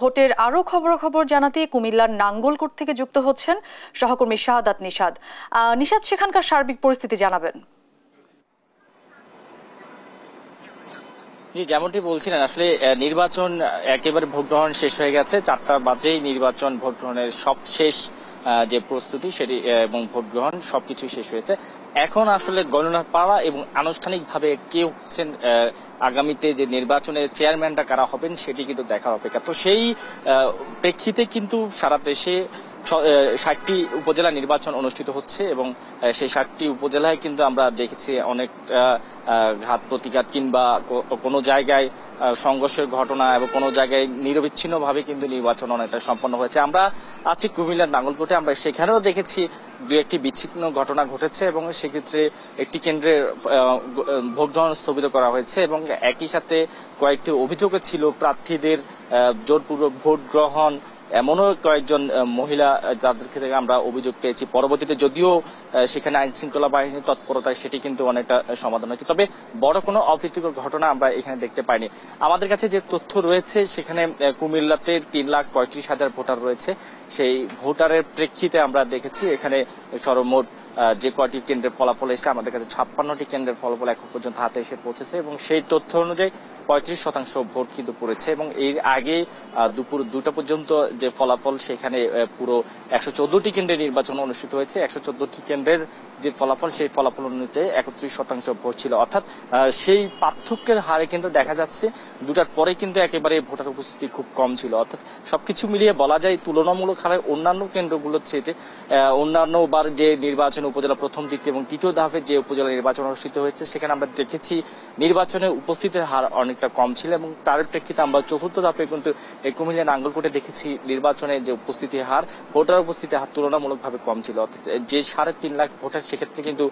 ভোটের আরো খবরাখবর জানাতে কুমিল্লার নাঙ্গলকোট থেকে যুক্ত হচ্ছেন সহকর্মী শাহাদাত নিশাদ। নিশাদ, সেখানকার সার্বিক পরিস্থিতি জানাবেন। জি, যেমনটি বলছিলেন, আসলে নির্বাচন একেবারে ভোট গ্রহণ শেষ হয়ে গেছে। 4টা বাজেই নির্বাচন ভোট গ্রহণের সব শেষ যে প্রস্তুতি সেটি এবং ভোট গ্রহণ সবকিছু শেষ হয়েছে। এখন আসলে গণনার পালা এবং আনুষ্ঠানিকভাবে কে হচ্ছেন আগামীতে যে নির্বাচনের চেয়ারম্যানটা কারা হবেন সেটি কিন্তু দেখার অপেক্ষা। তো সেই প্রেক্ষিতে কিন্তু সারা দেশে 60টি উপজেলা নির্বাচন অনুষ্ঠিত হচ্ছে এবং সেই 60টি উপজেলায় কিন্তু আমরা দেখেছি অনেক ঘাত প্রতিঘাত কিংবা কোনো জায়গায় সংঘর্ষের ঘটনা এবং কোনো জায়গায় নিরবিচ্ছিন্নভাবে কিন্তু নির্বাচন অনেকটা সম্পন্ন হয়েছে। আমরা আছি কুমিল্লার নাঙ্গলকোটে, আমরা সেখানেও দেখেছি দু একটি বিচ্ছিন্ন ঘটনা ঘটেছে এবং সেক্ষেত্রে একটি কেন্দ্রের ভোট গ্রহণ স্থগিত করা হয়েছে এবং একই সাথে কয়েকটি অভিযোগও ছিল প্রার্থীদের জোরপূর্বক ভোট গ্রহণ, এমনও কয়েকজন মহিলা যাদের থেকে আমরা অভিযোগ পেয়েছি। পরবর্তীতে যদিও সেখানে আইন শৃঙ্খলা বাহিনীর তৎপরতায় সেটি কিন্তু অনেকটা সমাধান হয়েছে, তবে বড় কোনো অপ্রীতিকর ঘটনা আমরা এখানে দেখতে পাইনি। আমাদের কাছে যে তথ্য রয়েছে সেখানে কুমিল্লাতে 3,35,000 ভোটার রয়েছে। সেই ভোটারের প্রেক্ষিতে আমরা দেখেছি এখানে সর্বমোট যে কয়টি কেন্দ্রের ফলাফল এসেছে, আমাদের কাছে 56টি কেন্দ্রের ফলাফল এখন পর্যন্ত হাতে এসে পৌঁছেছে এবং সেই তথ্য অনুযায়ী 35% ভোট কিন্তু পড়েছে এবং এর আগে দুপুর 2টা পর্যন্ত যে ফলাফল সেখানে পুরো 114টি কেন্দ্রে নির্বাচন অনুষ্ঠিত হয়েছে। 114টি কেন্দ্রের যে ফলাফল সেই ফলাফল অনুযায়ী 31% ভোট ছিল, অর্থাৎ সেই পার্থক্যের হারে কিন্তু দেখা যাচ্ছে 2টার পরে কিন্তু একেবারে ভোটার উপস্থিতি খুব কম ছিল। অর্থাৎ সবকিছু মিলিয়ে বলা যায় তুলনামূলক হারে অন্যান্য কেন্দ্রগুলোর চেয়ে অন্যান্যবার যে নির্বাচন উপজেলা প্রথম, দ্বিতীয় এবং তৃতীয় ধাপে যে উপজেলা নির্বাচন অনুষ্ঠিত হয়েছে সেখানে আমরা দেখেছি নির্বাচনে উপস্থিতির হার অনেকটা কম ছিল এবং তার প্রেক্ষিতে আমরা চতুর্থ ধাপে কিন্তু কুমিল্লা নাঙ্গলকোটে দেখেছি নির্বাচনে যে উপস্থিতির হার, ভোটার উপস্থিতির হার তুলনামূলকভাবে কম ছিল। অর্থাৎ যে 3.5 লাখ ভোটার সেক্ষেত্রে কিন্তু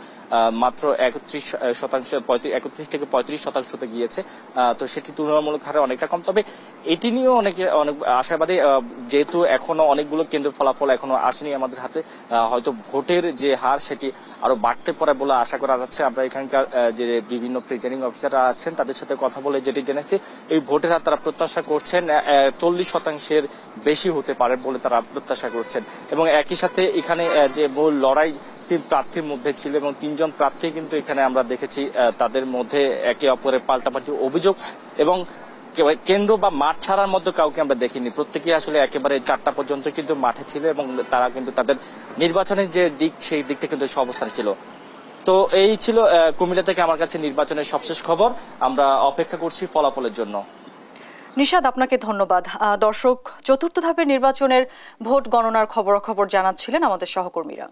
মাত্র 31 থেকে 35% গিয়েছে। তো সেটি তুলনামূলক হারে অনেকটা কম, তবে এটি নিয়েও অনেক আশাবাদী, যেহেতু এখনো অনেকগুলো কেন্দ্রের ফলাফল এখনো আসেনি আমাদের হাতে। হয়তো ভোটের যে হার সেটি আরো বাড়তে পারে বলে আশা করা যাচ্ছে। আমরা এখানকার যে বিভিন্ন প্রিজাইডিং অফিসাররা আছেন তাদের সাথে কথা বলে যেটি জেনেছি, এই ভোটের হার তারা প্রত্যাশা করছেন 40% বেশি হতে পারে বলে তারা প্রত্যাশা করছেন এবং একই সাথে এখানে যে মূল লড়াই 3 প্রার্থীর মধ্যে ছিল এবং 3 জন প্রার্থী কিন্তু এখানে আমরা দেখেছি তাদের মধ্যে একে অপরের পাল্টাপাল্টি অভিযোগ এবং কেন্দ্র বা মাঠ ছাড়ার মধ্যে কাউকে আমরা দেখিনি। প্রত্যেকেই আসলে একেবারে 4টা পর্যন্ত কিন্তু মাঠে ছিল এবং তারা কিন্তু তাদের নির্বাচনের যে দিক সেই দিকটা কিন্তু অবস্থানে ছিল। তো এই ছিল কুমিল্লা থেকে আমার কাছে নির্বাচনের সবশেষ খবর। আমরা অপেক্ষা করছি ফলাফলের জন্য। নিশাদ, আপনাকে ধন্যবাদ। দর্শক, চতুর্থ ধাপের নির্বাচনের ভোট গণনার খবরাখবর জানাচ্ছিলেন আমাদের সহকর্মীরা।